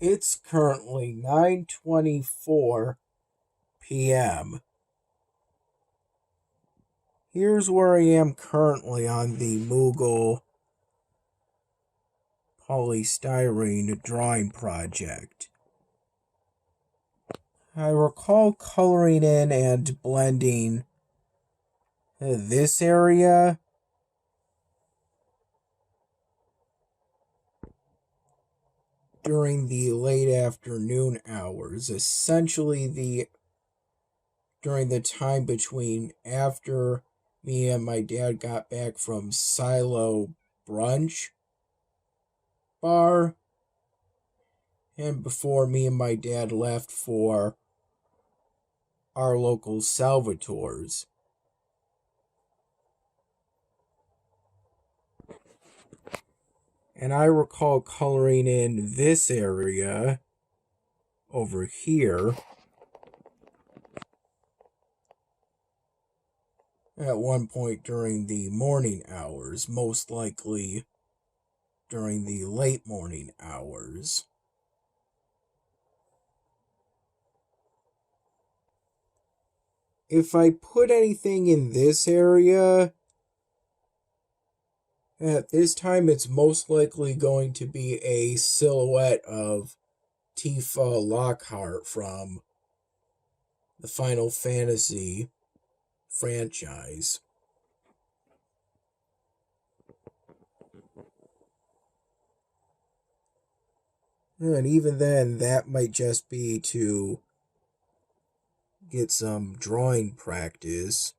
It's currently 9:24 p.m. Here's where I am currently on the Mughal polystyrene drawing project. I recall coloring in and blending this area during the late afternoon hours, essentially during the time between after me and my dad got back from Silo brunch bar and before me and my dad left for our local Salvatore's. And I recall coloring in this area over here at one point during the morning hours, most likely during the late morning hours. If I put anything in this area, at this time it's most likely going to be a silhouette of Tifa Lockhart from the Final Fantasy franchise. And even then, that might just be to get some drawing practice.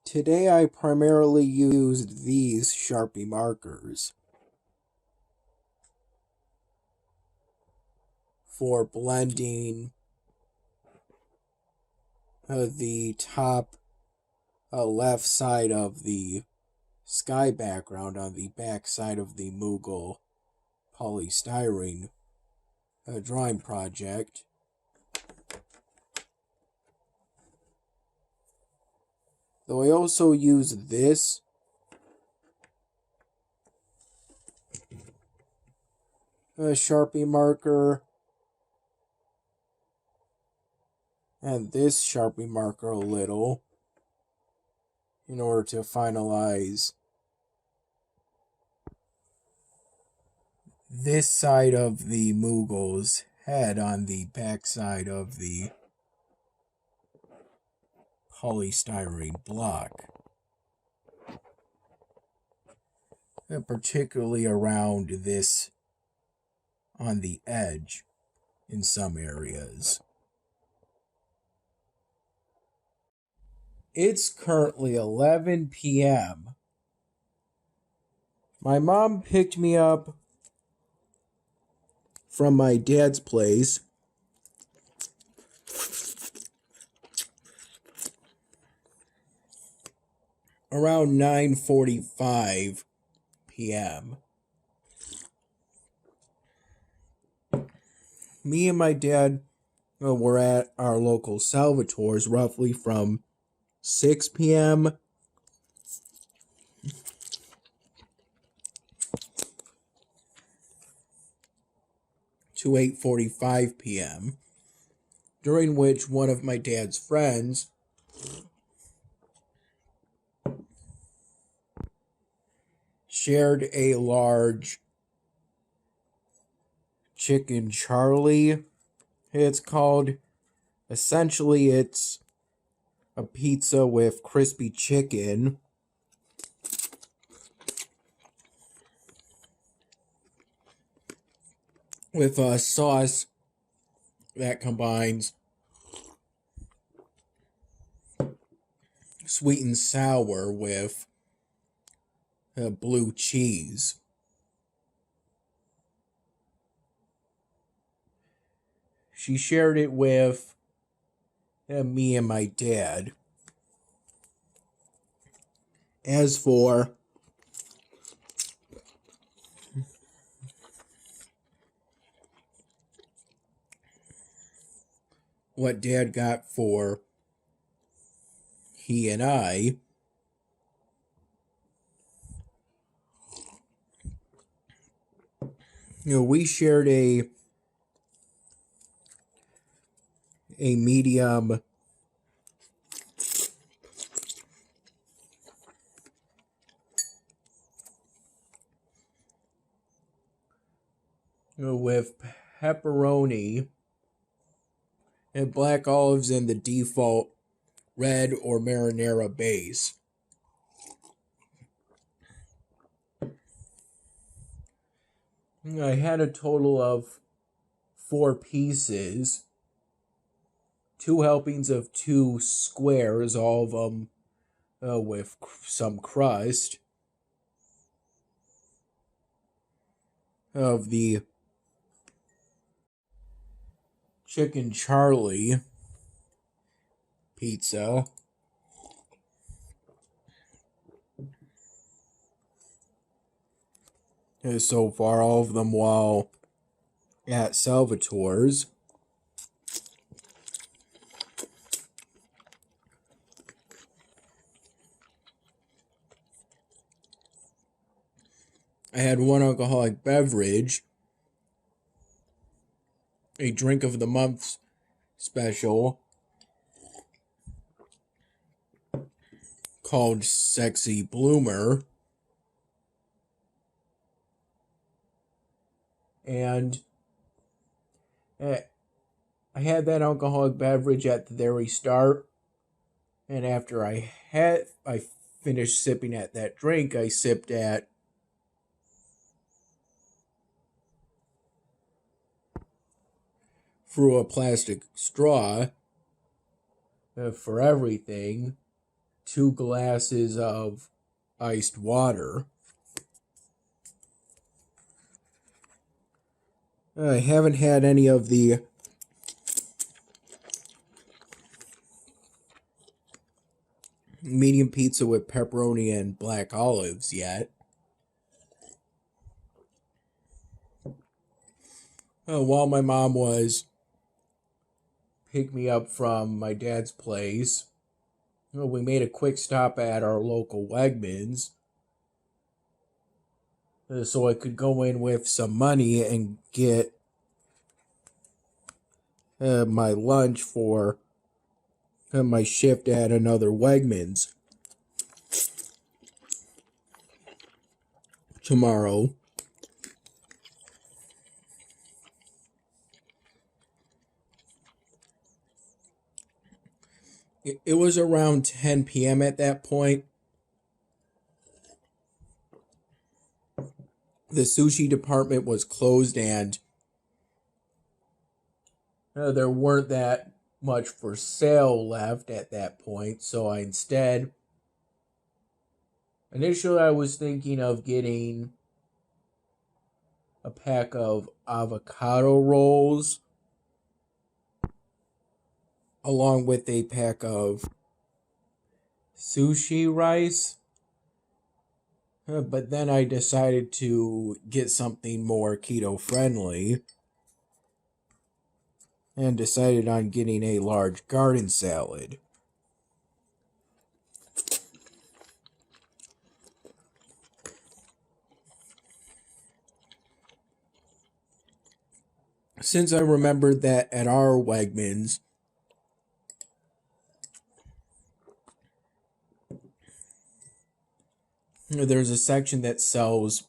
Today I primarily used these Sharpie markers for blending the top left side of the sky background on the back side of the Mughal polystyrene drawing project. Though I also use this Sharpie marker and this Sharpie marker a little in order to finalize this side of the Mughal's head on the back side of the polystyrene block. And particularly around this on the edge in some areas. It's currently 11 p.m. My mom picked me up from my dad's place around 9:45 p.m. Me and my dad were at our local Salvatore's roughly from 6 p.m. to 8:45 p.m., during which one of my dad's friends shared a large chicken Charlie, it's called. Essentially, it's a pizza with crispy chicken with a sauce that combines sweet and sour with blue cheese. She shared it with me and my dad. As for what Dad got for he and I, We shared a medium with pepperoni and black olives in the default red or marinara base. I had a total of 4 pieces, 2 helpings of 2 squares, all of them with some crust of the chicken Charlie pizza. So far, all of them while at Salvatore's. I had 1 alcoholic beverage, a drink of the month special called Sexy Bloomer, and I had that alcoholic beverage at the very start, and after I finished sipping at that drink, I sipped at through a plastic straw for everything, 2 glasses of iced water. I haven't had any of the medium pizza with pepperoni and black olives yet. While my mom was picking me up from my dad's place, we made a quick stop at our local Wegmans so I could go in with some money and get my lunch for my shift at another Wegmans tomorrow. It was around 10 p.m. at that point. The sushi department was closed and there weren't that much for sale left at that point, so initially I was thinking of getting a pack of avocado rolls along with a pack of sushi rice. But then I decided to get something more keto friendly and decided on getting a large garden salad. Since I remembered that at our Wegmans, there's a section that sells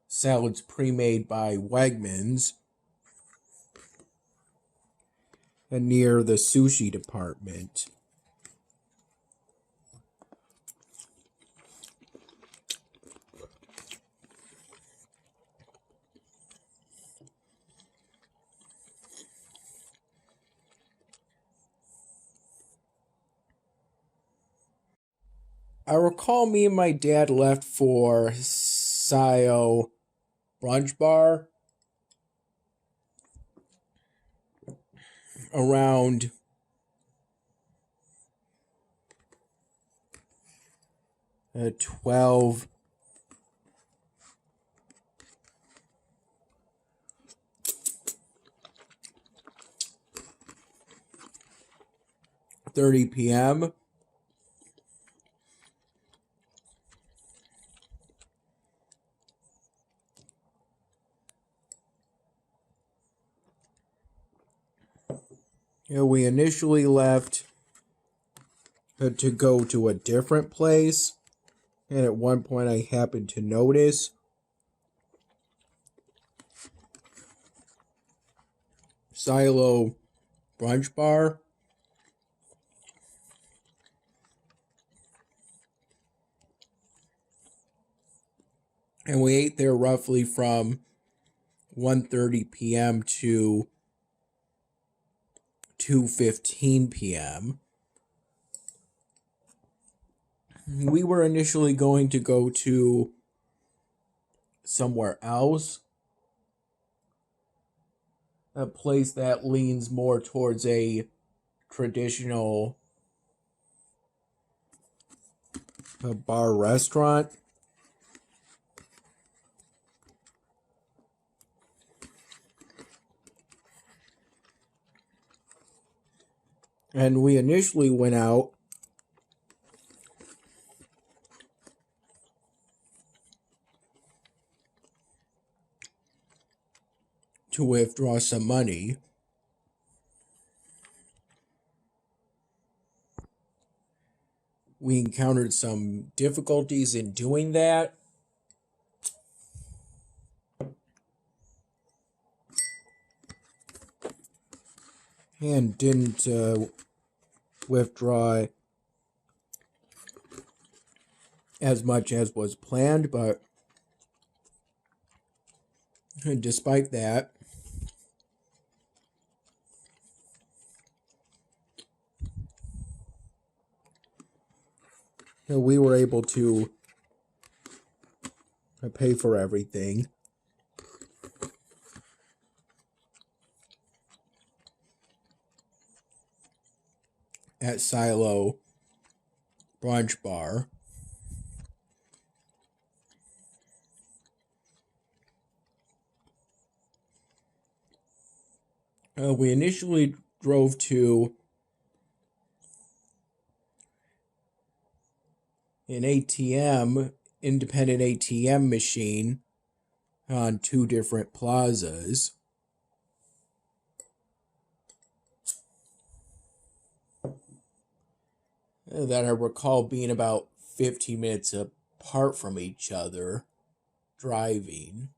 salads pre-made by Wegmans near the sushi department. I recall me and my dad left for Sio Brunch Bar around 12 30 p.m. We initially left to go to a different place, and at one point I happened to notice Silo Brunch Bar. And we ate there roughly from 1:30 p.m. to 2:15 p.m. We were initially going to go to somewhere else, a place that leans more towards a traditional bar restaurant. And we initially went out to withdraw some money. We encountered some difficulties in doing that. And didn't withdraw as much as was planned, but despite that, we were able to pay for everything. At Silo Brunch Bar. We initially drove to an independent ATM machine on two different plazas. That I recall being about 15 minutes apart from each other, driving.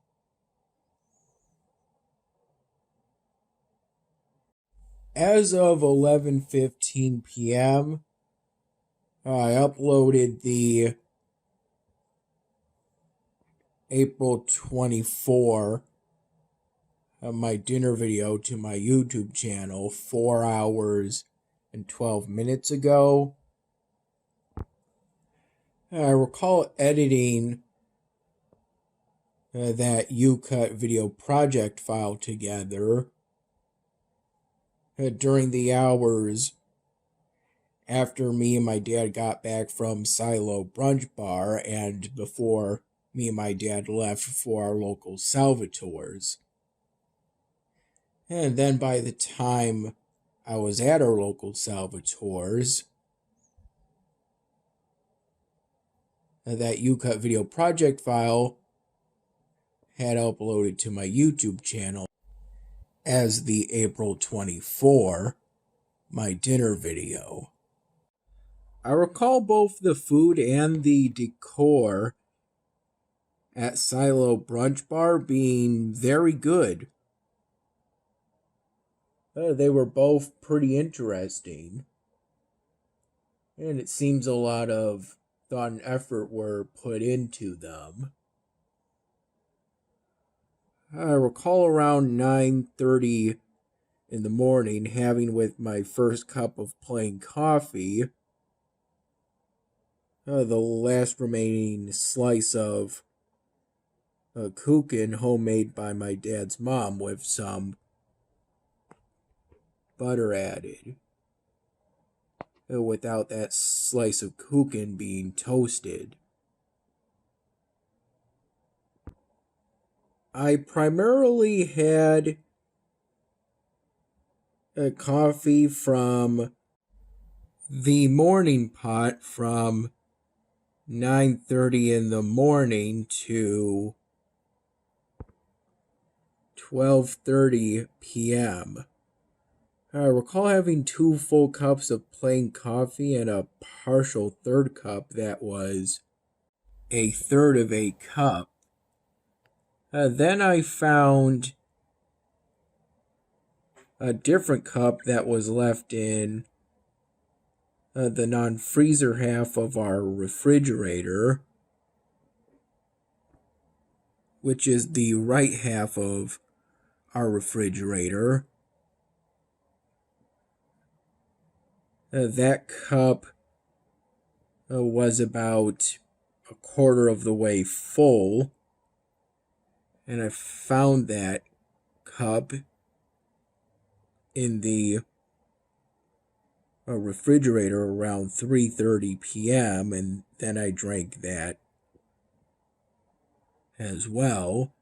As of 11:15 p.m., I uploaded the April 24 my dinner video to my YouTube channel 4 hours and 12 minutes ago. I recall editing that UCut video project file together during the hours after me and my dad got back from Silo Brunch Bar and before me and my dad left for our local Salvatore's. And then by the time I was at our local Salvatore's, that UCut video project file had uploaded to my YouTube channel as the April 24, my dinner video. I recall both the food and the decor at Silo Brunch Bar being very good. They were both pretty interesting. And it seems a lot of thought and effort were put into them. I recall around 9:30 in the morning having with my first cup of plain coffee the last remaining slice of kuchen homemade by my dad's mom with some butter added, without that slice of kuchen being toasted. I primarily had a coffee from the morning pot from 9:30 in the morning to 12:30 p.m. I recall having 2 full cups of plain coffee and a partial third cup that was a third of a cup. Then I found a different cup that was left in the non-freezer half of our refrigerator, which is the right half of our refrigerator. That cup was about a quarter of the way full, and I found that cup in the refrigerator around 3:30 p.m., and then I drank that as well.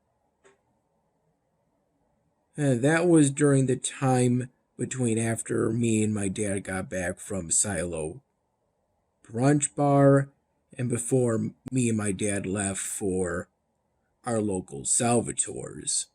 And that was during the time between after me and my dad got back from Silo Brunch Bar and before me and my dad left for our local Salvatore's.